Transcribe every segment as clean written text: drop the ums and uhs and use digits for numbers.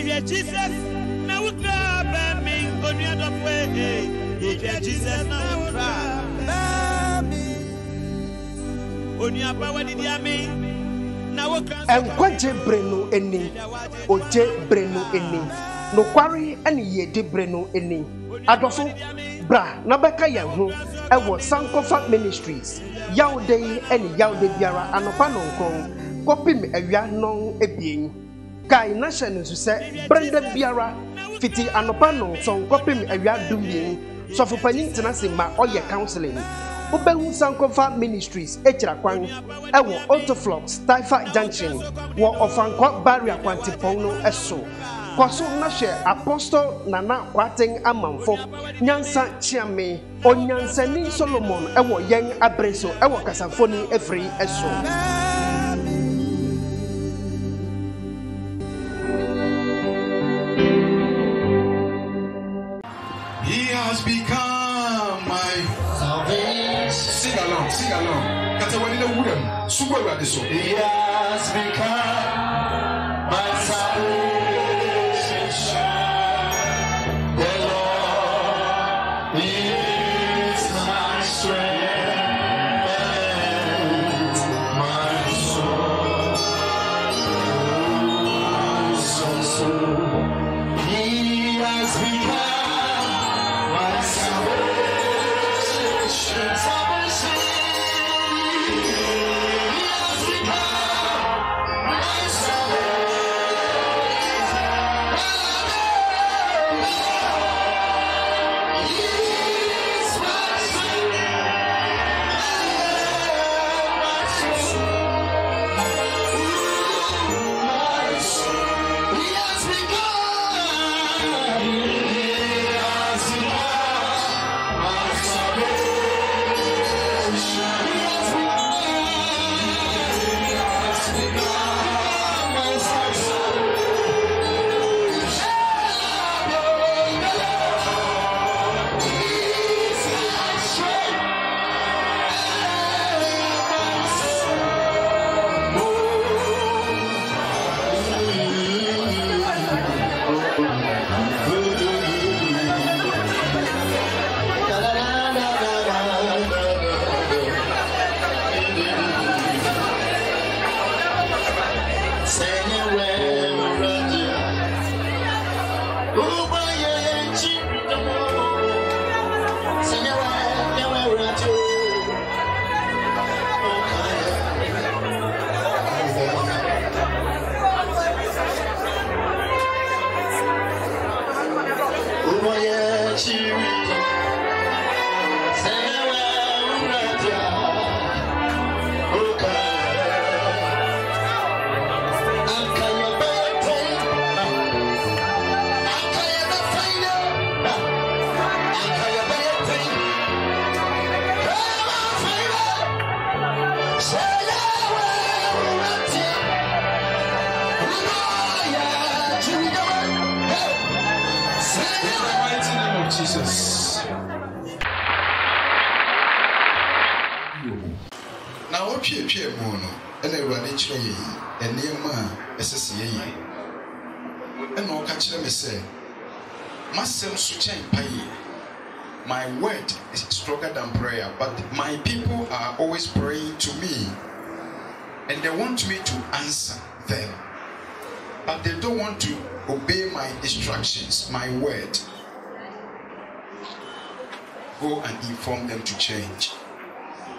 Jesus, now we grab me, on the other way. Jesus, now we grab me. On your power, did you mean? Now we grab and quaje breno eni, oje breno eni, no quarry and ye de breno eni. Adofo, bra, nabeka yahu, ewo Sankofa Ministries, Yaude and Yaude Biara, Anopano Kong, Kopim Ewia non ebien. Kai Nation to say, Brenda Biara, Fiti Anopano, son Kopim Ewia Dumbien, so for Panin Tenasima or your counseling. Open Sankofa Ministries, Echrakwan, Ewo Autoflux, Taifa Junction, War of Anquat Barrier Quantipono Esso. Kwaso Nashe Apostle Nana Quating Amanfo, Nyansa Chiame, or Nyansani Solomon, Ewo Yang Abreso, Ewo Casafoni, every Esso. He has become my salvation. Sing along, sing along. He has become my salvation. Jesus. Now, what you mono, and I run each way, and near ma, SSA. And no catch them say, Master Suchan Pay. My word is stronger than prayer, but my people are always praying to me, and they want me to answer them, but they don't want to obey my instructions, my word. Go and inform them to change,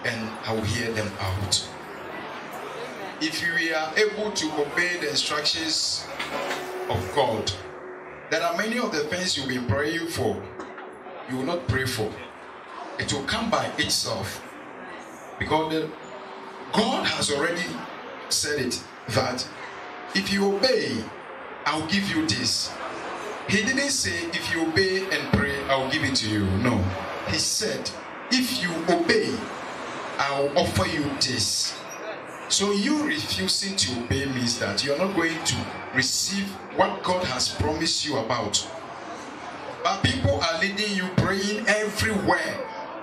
and I will hear them out. If we are able to obey the instructions of God, there are many of the things you've been praying for, you will not pray for. It will come by itself, because God has already said it, that if you obey, I'll give you this. He didn't say if you obey and pray, I'll give it to you. No. He said, if you obey, I'll offer you this. So you refusing to obey means that you're not going to receive what God has promised you about. But people are leading you praying everywhere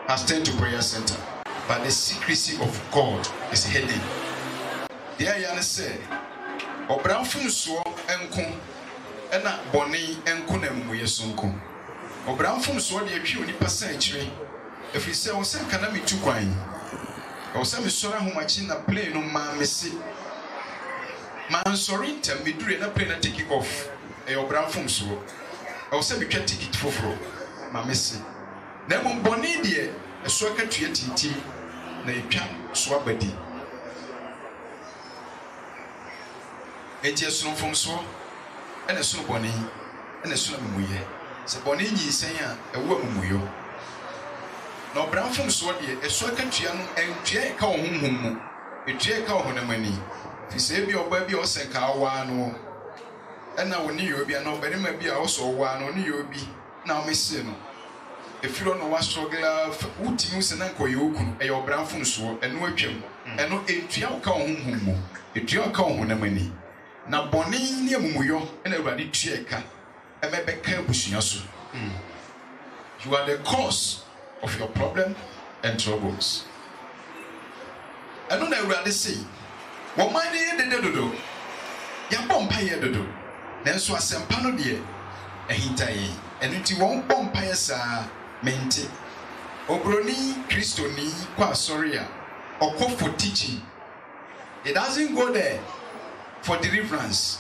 has turned to prayer center. But the secrecy of God is hidden. There you say, Obramfun so enko ena boni enko na mmuye sonko obramfom so de atwi onipa san akire efiri se wo san kana metu kwan wo san me sora homachi na plane no ma mesi man sorry ntem medure na plane na take off e obramfom so wo san me twa ticket foforo ma mesi na mo boni de eso aka tua tintim na etwa so abadi enti esunfom so ene sunu boni ene sunu mumuye se boni nyi sen a ewo mumuyo na obramfom so de eso aka tua no entua ka wo honhom mu etua ka wo honamani fi se bi oba bi o sen ka awa no ena woni yo bi na obarima bi a wo so wa no ni yo bi na o mesi no efiro no wa struggle uti mu se na nkoye okunu e obramfom so eno atwam eno entua ka wo honhom mu etua ka wo honamani na boni ni amumuyo ena urade tueka emebeka abusunya so you are the cause of your problem and troubles eno na urade say wo man ye dedodo ya bompa ye dodo nanso asempa no de ehintaye eno ti won bompa ye saa mente obroni kristoni kwa sorry a okofo teaching it doesn't go there for deliverance.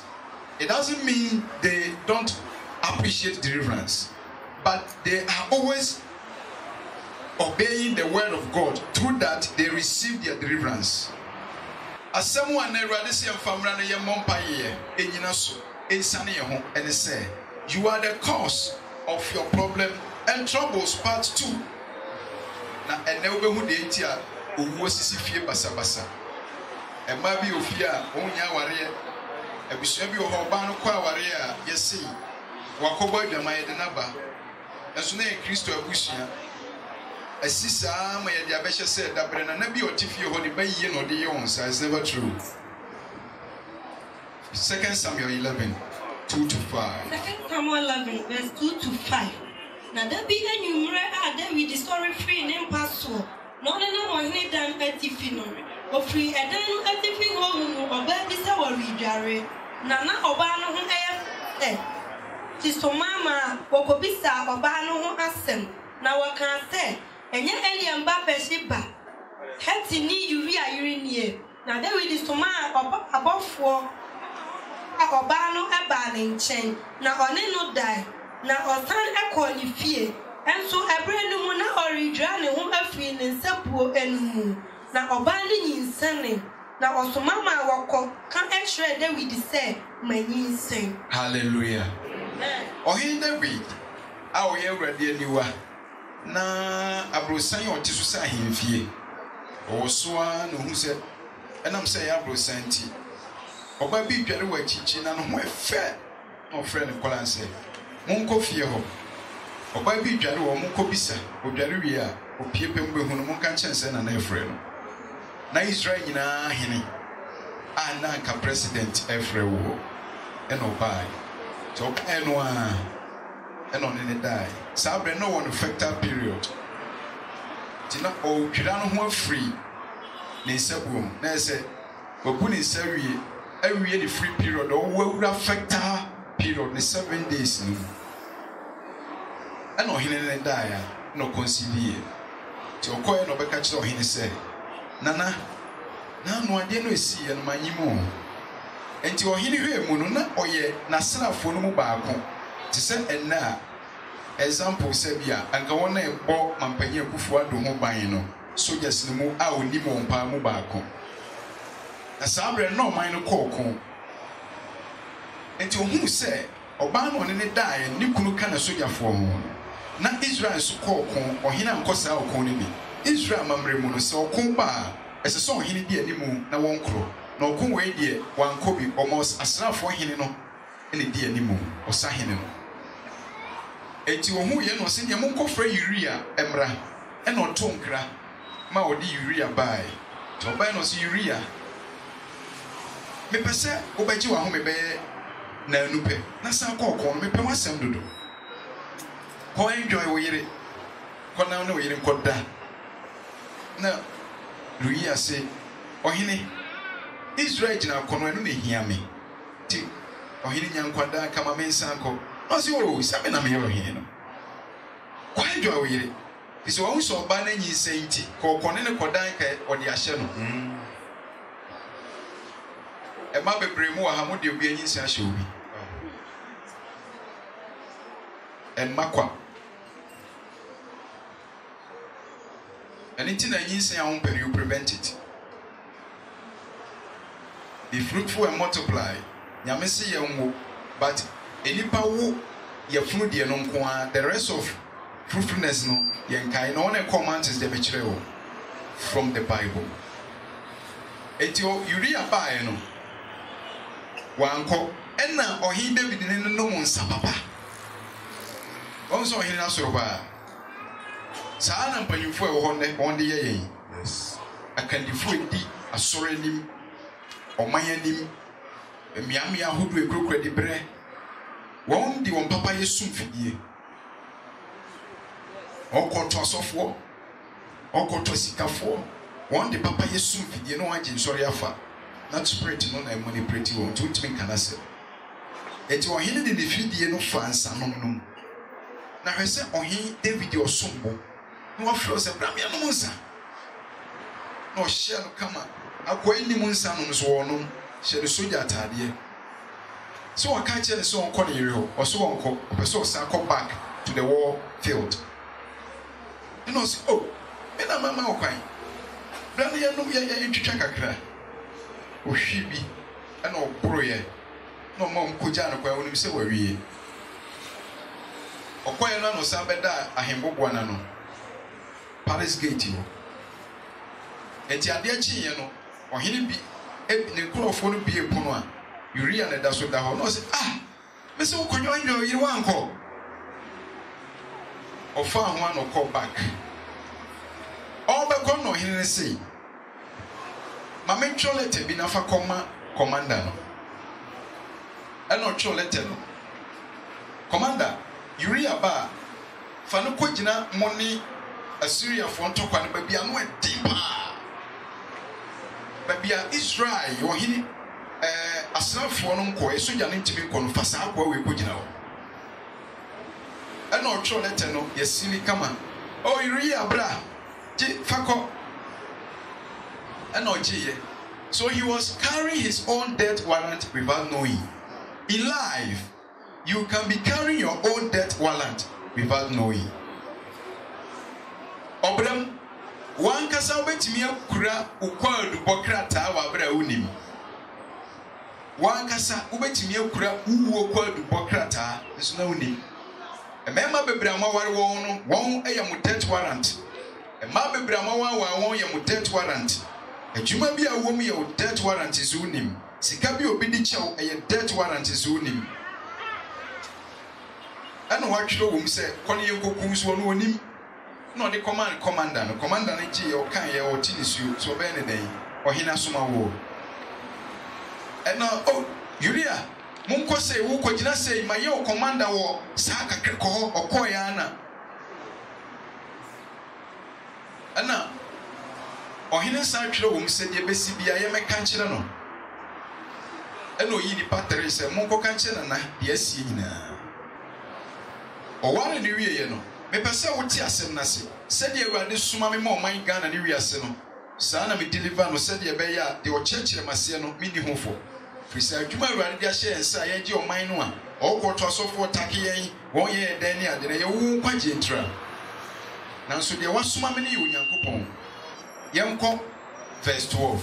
It doesn't mean they don't appreciate deliverance, but they are always obeying the word of God. Through that, they receive their deliverance. As someone never say famra na ye mompa ye enyina so ensane ye ho and say you are the cause of your problem and troubles part 2. Na ene obehu de etia owo sisi fie basabasa. Emma bi ofia onya ware abusua bi ho ba no kwa ware a yesi wakobo adwaman de naba enso na Kristo abusua asisa ma ye de abehye se dabre na bi otifie ho de bayiye no de ye on sa is never true. 2 Samuel 11 2 to 5. 2 Samuel 11 verse 2 to 5. Na da bi enumre a David story free name pastor no na mo dan atifi no ofri edan no atifi ho mu oba bi se wori dware na oba no ho ti so mama wokobisa oba no ho asem na waka se enye Eliam ba peshiba heti ni yuri ayiri nie na David so ma abofo oba no eba ne nchen na one no dai na osan ekọ ni fie enso ebre no mu na oridwa ne ho afi ne nsapuo enumu na oba ni nyinsane na osoma ma wako kan extra David say manyinsen. Hallelujah. Ohin David a oye awrade aniwa na abrosan o tisu sa hemfie owosoa no hu se enam se ya abrosan ti oba bi dware wa chichi na no ho efe no friend kolanse monko fie ho oba bi dware wo monko bisa odware wi a opie pembe hu no monka chense na na efre no na Israel nyina hene ana ka president efre wo eno bai to eno a eno ne dai sabre no one factor period tina o twira no ho afri ne sabuom na se obu ne sawie awie the free period o wura factor period ne 7 days no eno hene ne dai a no consider ti okoye no beka kire ohene se nana na no ade no esi ye no manyimo enti ohene hwe mu no na oye na srafo no mu baako ti se enna example se bia anka wona ebo mampanye akufu ado ho ban no soldiers no mu a onim wonpa mu baako na sabre no man no kokon enti ohunu se oba no ne dae ni kunu kana soldierfo ho na Israel so kokon ohene ankosa okon ni bi Israel mamre mu no se okon ba ese so ohene bi animu na wonkro na okon we die wankobi almost asrafo ohene no ene di animu osahene no enti ohu ye no se ne monkofra Uria emra ene otonkra ma odi Uria bai to bai no se Uria me pese obaji wa ho me be na anupe na sa kokon me pe wasem dodo ko enjoy wo yire ko na no yire nkoda na Uria se ohene Israel jina kono enu ne hia me ti Ohini nyankwada kama mensanko. No si o sabe na me ohini no. Kwa dwa oyire. Isi wo so ba na nyi senti. Ko kone ne kodan ka odi ahye no. E ma bebre mu wa ha mo de obi anyi nsi ahye obi. En makwa. Anything that you say, you prevent it. Be fruitful and multiply. Yamesi yango, but any power ye fruit ye non kwa. The rest of fruitfulness no yenkai no one command is the betrayal from the Bible. Etio Uriah ba no. Wanko enna ohin David ne no mun sapapa. Onso ohin na soroba. Sana mpanyimfo e wo ne won de ye yes akandifo edi asorenim omayanim emiamia hodo ekrokra de bre won di won papa yesu mfidie okoto asofo okoto sikafo won di papa yesu mfidie no age nsori afa na spirit no na manipulate won to timi kanase eti ohene de ne fidie no fa ansa no na hwese ohin David osombo no afro se bramia no munsa no hye no kama akwa ni munsa no so wono hye de soja atade so waka kire so onko ne yero o so onko person sa come back to the war field you know say oh me na mama okwan bran ya no ya twitwa kakra o hwibi ana obroye no mom koja no kwa wonim se wawie okoye no no sa beda ahembobo na no Paris Gate yo. Enti ade achi ye no, ohene bi ne nkrofo no bi epono a, Uriah na da so da ho. No say me se ukonyo anyo yiri wanko. Ofa ho an call back. All be kon no ohene ne say. Ma me tro letter bi na fa commander no. E no tro letter no. Commander, Uriah ba fa no kogina money Assyria for Tokwan, baby, I know a deeper. Baby, Israel, you're here. As not for no coy, so you're not to be confessed. How we put you now? I know, Troll letter, no, yes, silly, come on. Oh, Uriah, bra, Fako. I know, so he was carrying his own death warrant without knowing. In life, you can be carrying your own death warrant without knowing. Obram wan kasa obetimi akura ukwadu bokrata wa bra unim wan kasa obetimi akura uwo kwadu bokrata eso na unim emema bebra ma ware won no won eyam death warrant emma bebra ma won yam death warrant adwuma bi a wom ye death warrant is unim sika bi obi di chew eye death warrant is unim ana wa twiro wom se kone yenkoku so no onim no the commander no ji o kan ye o tinisu so be ne den o hina soma wo and now oh Uriah munko say wo kogina say ma ye o commander wo sa kakre ko okoya na ana o hina sa twere wo mse de besi bia ye meka kire no eno yi di pattern say munko kan kire na de asie nyina o ware ni wie ye no me pese wo ti asem na se said ye wade suma me mo man Ghana ni wiase no sa na me deliver no said ye be ya de o chechire mase no me ni hofo frisa adwuma wade de ahye ensa ye gi o man no a o ko to asofo take yen won ye den ni ade na ye wo kwagye ntra nanso de wasuma me ni onyankopon yemko verse 12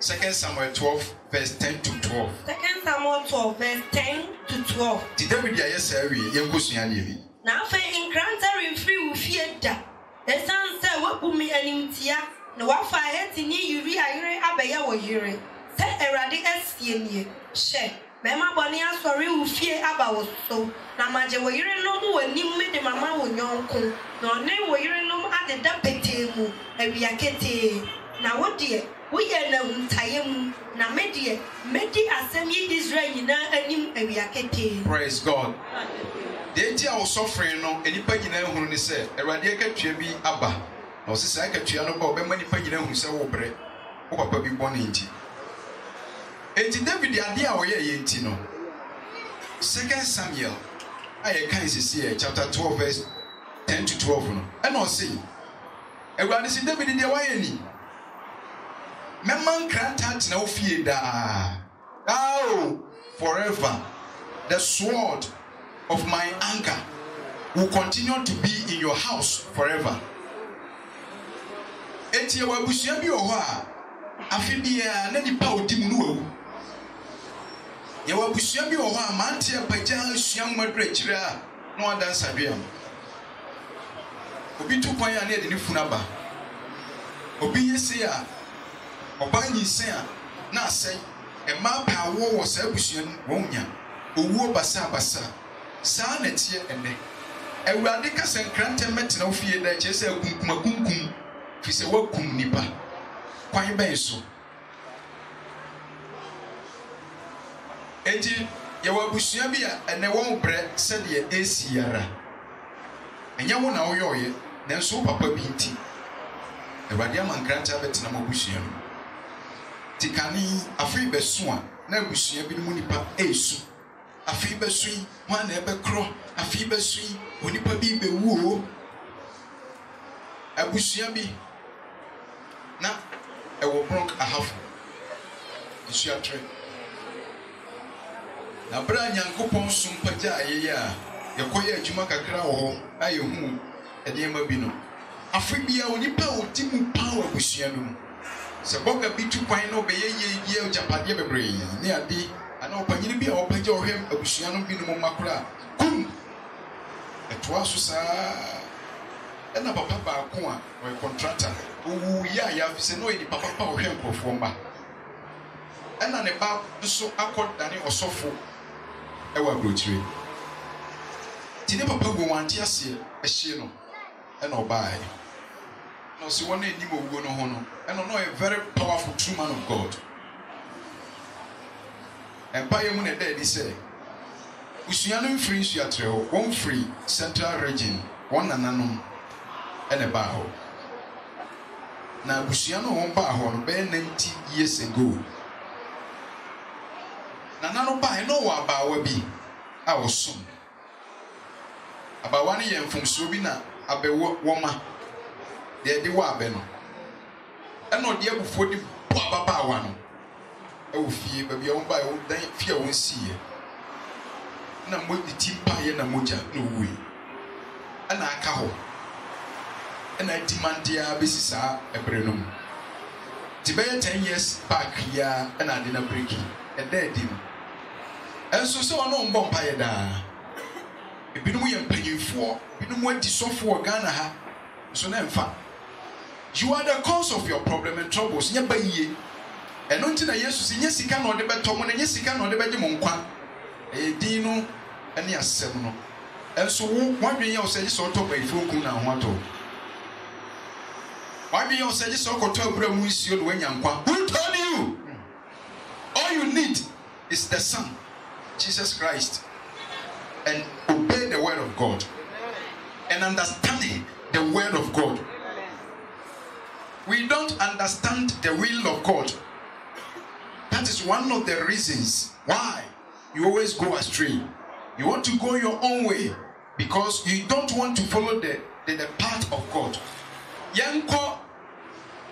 2 Samuel 12 verse 10 to 12 2 Samuel 12 verse 10 to 12 ti David ya yesa awie yemko sua ne bi na fa in grantary free wo fie da esan se wabumi animtia na wafa heti ni Uriah yire abeya wo yire se erade asie nie hye mema boni asori wo fie aba wo so na maje wo yire no mu wanim me de mama wo nyonko na ne wo yire no ade da pete mu awia kete na wo de wo ye na huntaye mu na medie medi asem yi Israel nyina anim awia kete. Praise God. The idea of suffering no enipa nyina ehunu ni se erade akatua bi aba na osisa akatua no ba obema nipa nyina ehunu se wo bre wo papa bi bone nti enti David ade a wo ye nti no 2 Samuel, I can't see chapter 12, verse 10 to 12. And I'll see. Everybody see David in the way. Memman can't touch no fear da. Oh, forever. The sword of my anger will continue to be in your house forever. Eti wa busia bi ohwa afibia na nipa odimunu ye wa busia bi ohwa mante apagya suam madrechira no adansa duam obi tu kwan ya na de ni funaba obi yese a obanyi se a na asai e ma pa wo sa busia no wonya owuo basa sa na tie ene ewurade ka sankrante metena ofie da chese kunkum fi se wakum nipa kwan ben so enti ye wabusua bi a ene won bre se de esi yara enya wo na wo yoye nanso papa bi nti ewurade amankrante abetena mabusua no tikani afi beso a na abusua bi mu nipa esu afi beso yi wan na ebe kro afi beso yi onipa bi bewu o abusua bi na ewo bronk ahafo isu atre na bra nyankopon sumpaja ayeye a yekoye adwuma kakra wo ho ayehu edema bi no afibia onipa otimu power abusua no se boga bitu kwan no be yeye ojapade bebre ne ade ana opanyini bi a opaja ohwem abusua no bi no makura kum etwa so saa ena papa ba ko a we contractor owu ya fi se no edi papa pa ohwe nkrofo mba ena ne ba so akodane osofo e wa brochire ti ne papa go wanti ase ehye no ena obae no se wona eni mowo no ho no ena no a very powerful true man of God empire mu ne da di se usua no free nsu atreo one free central region one nananom ene ba ho na abusua no won ba ho no be 90 years ago na nano ba no wa ba wa bi a wosom aba wani ye mfumso bi na abewo woma de wa abe no eno de abufo di baba wa no e wo fie ba bi won ba wo dan fie won sie na mo di timpa ye na moja no wi ana aka ho na dimandia besisa ebrenum tibe 10 years back ya na de na breaki e da di no enso se ono mbom pa ye da ebinum ye mpanyimfo ebinum adi sofo Ghana ha so na mfa you are the cause of your problem and troubles nya bayiye eno nti na Jesus nya sika na ode beto mo na nya sika na ode beje mo nkwa e din no ene asem no enso wo wadwen ye o se so to bayifo kun na ho ato why be you say this okoto abura mu nsio no wanya nkwa who told you all you need is the Son Jesus Christ and obey the word of God and understanding the word of God. We don't understand the will of God. That is one of the reasons why you always go astray. You want to go your own way because you don't want to follow the path of God. Yanko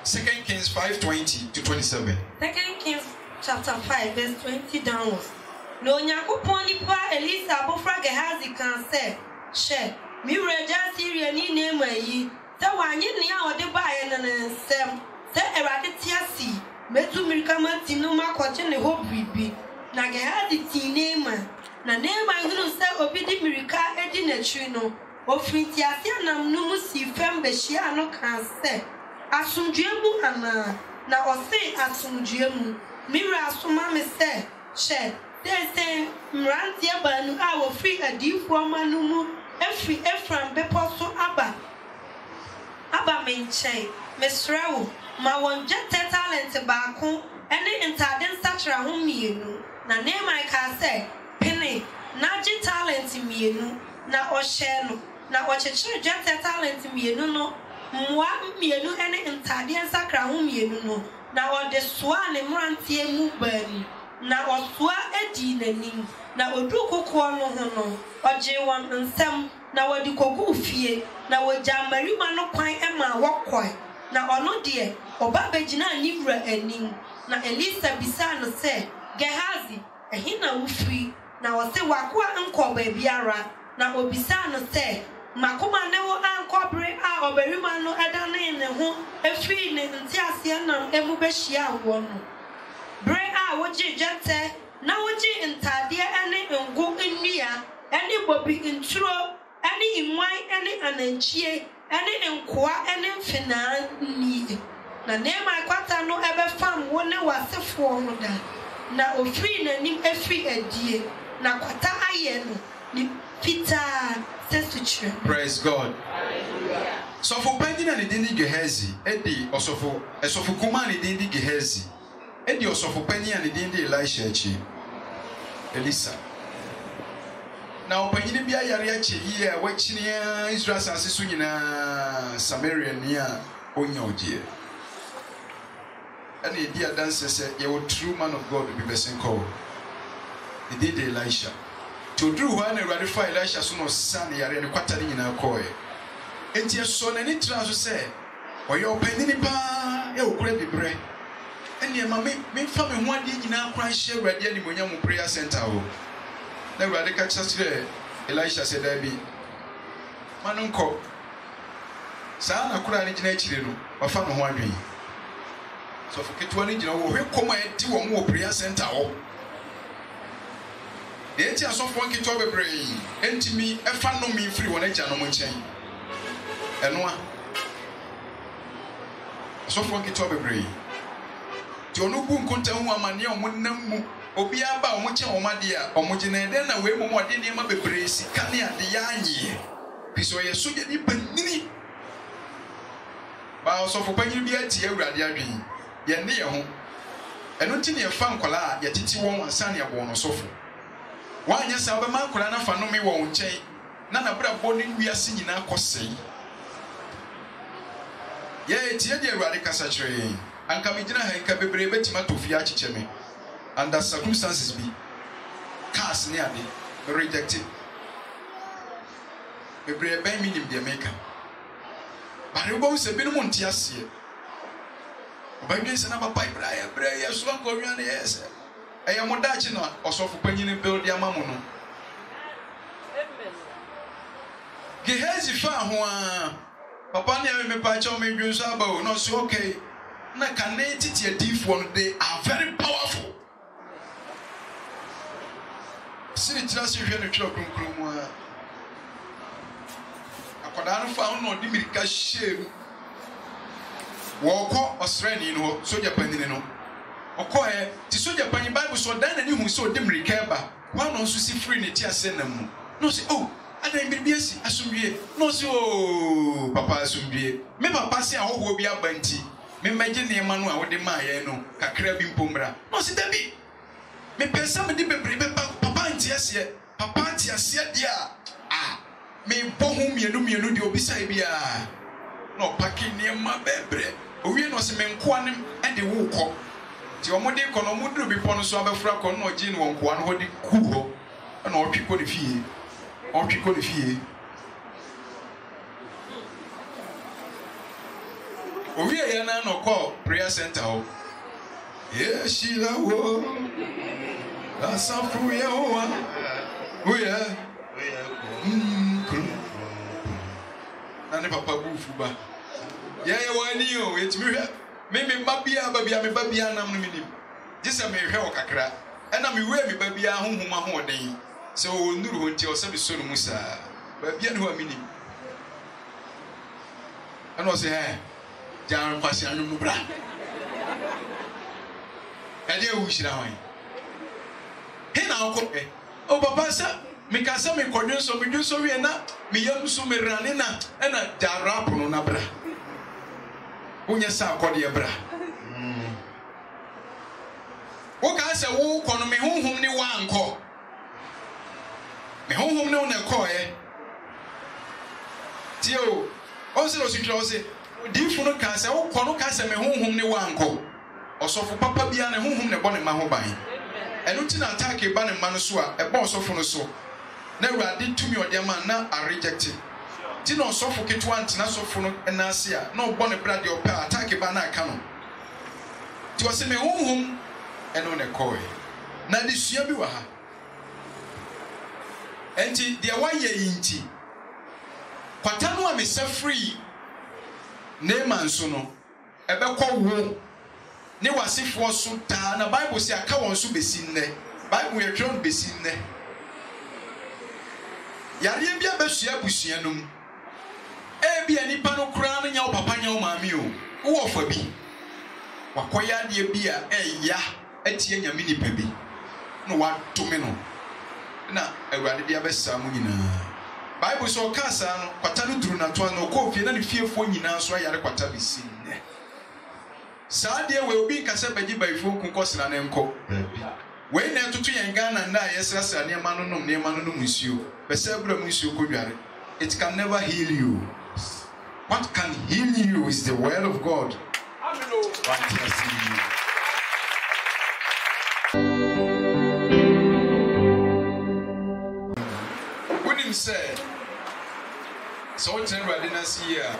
2 Kings 5:20 to 27. 2 Kings chapter 5 verse 20 downwards. No nyakopon nipa Elisa abofra Gehazi kan say, "She, mi reja Syria ni name yi. Se wanyi ni a ode ba ye nansem. Se Erade tiasi, metu mirika mantinu makoche ne ho bibi. Na Gehazi ti name. Na name hunu se obi di mirika edi na twi no. Ofri tiasi anam no mu si fem behia no kan say, asumdwemu ana na ose asumdwemu. Mira asuma me say, she they say mrantie banu a wo free adifo manu mu efi Efram beposo aba menchen mesrawo ma won jete talent baako ene ntade nsachra ho mienu na Nehemiah ka say pene na ji talent mienu na ohye no na ochechire jete talent mienu no mwa mienu ene ntade nsachra ho mienu no na ode soa ne mrantie mu bani na osua edi nanim na odu kokko no ho no oje won nsem na wadi kogu fie na wagya marima no kwan ema wokoi na ono de oba begina anibra anim na Elisa bisa no se Gehazi ehina wufri na wose wakoa nkọ baabiara na obisa no se makoma ne wo ankobre a obarima no edane ne ho efri ne ntiase na emu behia wo no bre a woji jete na woji ntade ene ngo nnua ene bobi nturo ene inwan ene ananchie ene nkoa ene mfina ni na nema kwata no ebefam wo ne wasefo no da na ofri nanim efri adie na kwata aye no ni pita sesuchre. Praise God. So for Pagina ni dindi Gehazi edi osofo kuma ni dindi Gehazi edi osofo Pagina ni dindi Elisha echi Elisa. Now Pagina bia yare achi yi a wachini Israel sanse so nyina Samaria ni a onya odie. And the dear dancer said, "You are true man of God to be best called." He did Elisha. To do one and ratify Elisha soon as son, you are in a quartering in our coy. And your son and it to say, or your penny pa, you great bread. And your mammy, me family one day in our cry share ready any when you prayer center. The radical church there, Elisha said, "There be Manunco Sana crying in nature, or family one day." So for Kitwani, you know, we come at 2 or more prayer center. The etias of one Kitobe brain, and to me, a fan no me free one edge and no chain. And one so for Kitobe brain. Jono Boom Conta Mania, Munamu, Obiaba, Mucha, Omadia, or Mujina, then away more than him of a brace, Kania, the Yanni. Pisoya Sugi Penini. But also for Penny be at Yadiabi. Ye near home. And until you found Kola, yet it's one and Sanya born or so. Why, yes, our man Kolana Fanomi won't change. None of our body we are singing our cossay. Yea, it's a radical saturate. And Kamijina and Kabibre Betimato Fiachi and the circumstances be cast near me, rejected. A brave minim the maker. But it won't say minimum tears here. By this and a pipe, I am so Korean, yes. I am a Dutch or so for penny build your mamuno. Gehazi found one. Papa never me patch on me, you sabo, not so okay. Na can it a deep one, they are very powerful. See the trust you hear the children. I could not found no Dimika shame. Walk Australian, so Japan, no. Okoe, to so Japan Bible so then and you so dimly care about. One also see free in the tear send them. No, say, oh, I didn't be busy, assume ye. No, so Papa assume ye. Me Papa say, I hope will be a banty. Me imagine the man who would demand, no, a crabbing pumbra. No, see, Debbie. Me pay somebody, Papa and Tias yet. Papa and Tias yet, dear. Ah, me bohum, you know me, you know, beside me. No, packing near my baby. We are not some men quantum and the walk. Your mother can be ponus of a frack or no gin one holding cool and all people the fee. All people the fee. We are no call prayer center. Yes, she will. That's something we are. We are. And the papa boofuba. Yeah, one you, it's me. Maybe Babia, baby, and I'm meaning. Just a mere hell cacra. And I'm aware me baby, whom I hold day. So, no, until some son Musa. Baby, who I mean. And I say, Jan Passion Mubra. And you wish now. Hey, now, oh, Papa, sir, make us some cordial so we do so we are not. Me young Sumeranina and a Jarap on Abra. Unya sa kodia bra. Wo ka se wo kono me honhom ni wa anko. Me honhom ne ona koe. Tio, o se lo sitwa o se di funu ka se wo kono ka se me honhom ni wa anko. Osofo papa bia ne honhom ne bone ma ho ban. ɛno nti na attack ba ne ma no so a ɛbɔ ɔsɔfo no so na awurade tumi ɔde ama na a reject ti na ɔsɔfo ketewa ntena sɔfo no ɛnaase a na ɔbɔ ne bra deɛ ɔpɛ attack ba na aka no ti ɔsɛ me honhom ɛno ne kɔe na de sua bi wɔ ha enti deɛ wayɛ yi nti kwata no a mesa free Naaman so no ɛbɛkɔ wo ne wasifoɔ so taa na Bible sɛ aka wɔn so besi nnɛ Bible yɛ twɛn besi nnɛ yareɛ bi abɛsua abusua no mu ebi anipa no koraa no nya wo papa nya wo maame o wo fa bi wakɔyɛ adeɛ bi a ɛya atie nyame nipa bi na wadome no na awurade de abɛsa mu nyinaa Bible sɛ ɔka saa no kwata no duru na to na ɔkɔ fie na ne fiefoɔ nyinaa so ayare kwata besi nnɛ saa deɛ we obi nkasa bɛgye baifo kunkɔsra ne nkɔ wei na ɛtoto yɛn Ghana na yɛsrasra nneɛma no nom nsuo bɛsɛ bra mu nsuo kɔdware. It can never heal you. What can heal you is the word of God. Wouldn't say so ten radiness here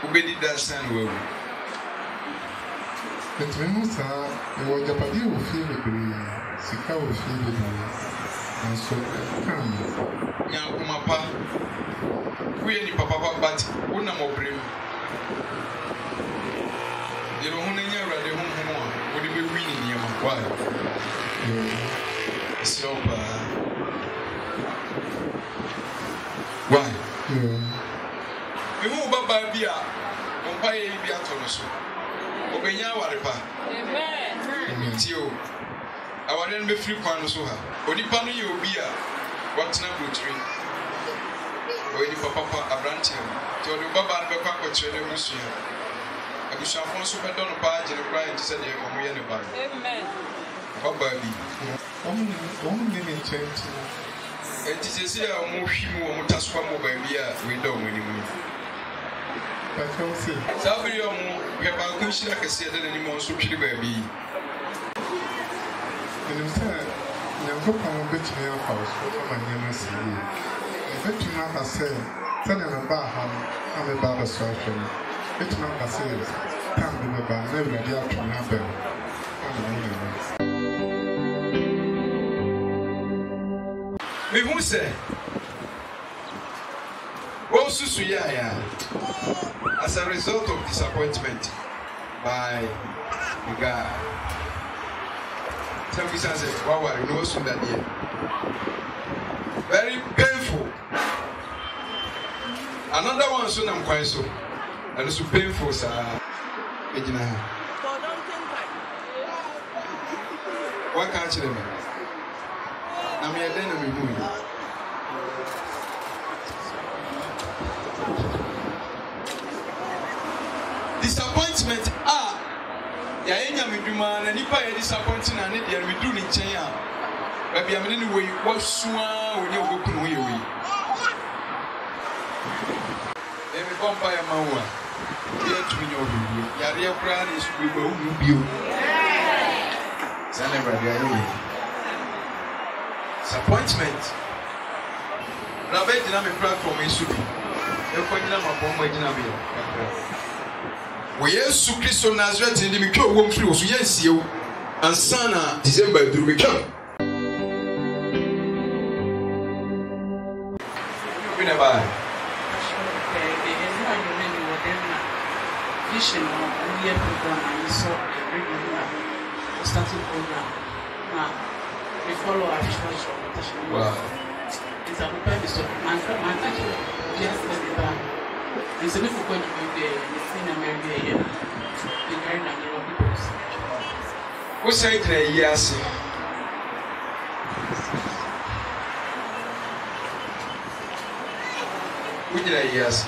obedi dansan wo. Etremusa ewo japadi wo fie bebre sika wo fie bebre anso kan nyankoma pa we ni papa but wona mobrem yero hu na nya awrade hu hu a wodi be wi ni niam kwa so pa why hu baba bia ompa ye bi atoro so obenya aware pa amen tio aware no be free kwan so ha onipa no ye obi a watena brotri oyi papa abranche to do baba no be kwa kwetire ne musua abusafo so be do no pa agire kra nti se de omo ye ne ba amen baba bi omo ni ne chenti enti se se a omo hwi mu omo taso mo ba bi a we do omo ni mu Sabri omo heba kunshira kese de ni mo so twiri ba bi ene sa nyanko pa mo betumi afa so ma nyama si yi betumi afa se na ba ha ame ba ba so ahwe betumi afa se tam bi ba na awurade atwa na ba me hu se wo susu ya as a result of disappointment by the guy. Tell me something. Wow, you know so that day. Very painful. Another one so I'm quite so. And it's so painful, sir. What can't you do? I'm here then I'm moving. Disappointment ya enya meduma na nipa ya disappointing na ne de medu ni nchen a ba bia me ne we wasua oni ogokunu ye we e me bomba ya mawa ye tumi obi ya re kura ni su bi ba unu bio sana ba dia ye disappointment na be dina me platform isu bi e ko dina ma bomba dina bi we Yesu Kristo Nazareth ndi mitwa wo mfiri wo so yensie wo ansana December duru mitwa bina ba vision of year program so starting program we follow our church wow it's a open so man just the it's a difficult going to be there in America in very number of people. Who said yes? Who did yes?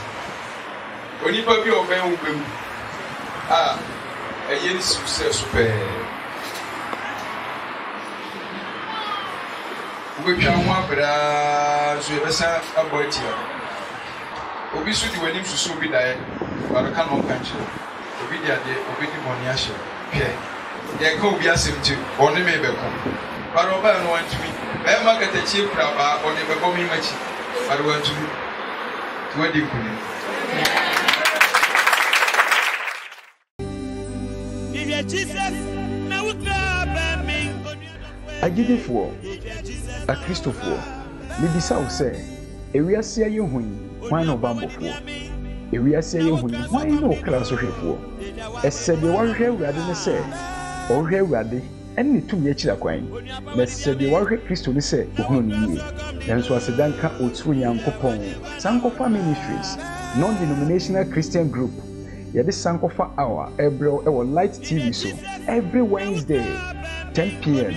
When you probably obey him, a yen success super. We can walk with us, we have a boy here. Obi so di wanim susu bi dae baraka no kanche obi di ade obi di moni ahye hwe ye ka obi asem ti oni me be ko But over and want to me. I market a cheap crab or never go me much. I want to what do you put I did it for a Christopher. Maybe so say, a real say you why no bamboo for? A real say you why no class of for? As said the one here rather than say, or here rather, and need to be a chilaquine. Let's say the one here Christo say, Uhuni. Then so as a danka Utsuyan Kopon, Sankofa Ministries, non denominational Christian group. Yet this Sankofa hour, every light TV show, every Wednesday, 10 p.m.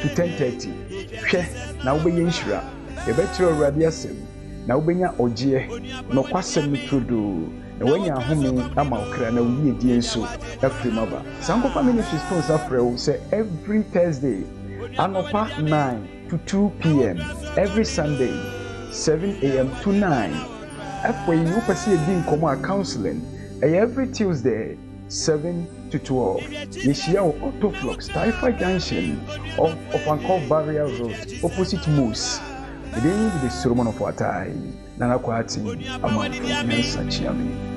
to 10:30. Now be inshira. A better radiation. Now be ya oje. No kwasem trudu. Na when ya home ama okra na uye die so every mother. Sankofa Ministry sponsor free say every Thursday, anopa 9 to 2 p.m. Every Sunday, 7 a.m. to 9. After you pursue din komo counseling, every Tuesday, 7 to 12. Yeshia Autoflux, Typhoid Junction of Ankor Barrier Road, opposite Moose. The day with the Solomon of Watai, Nana Kwati, Amanfu, Mensa Chiami.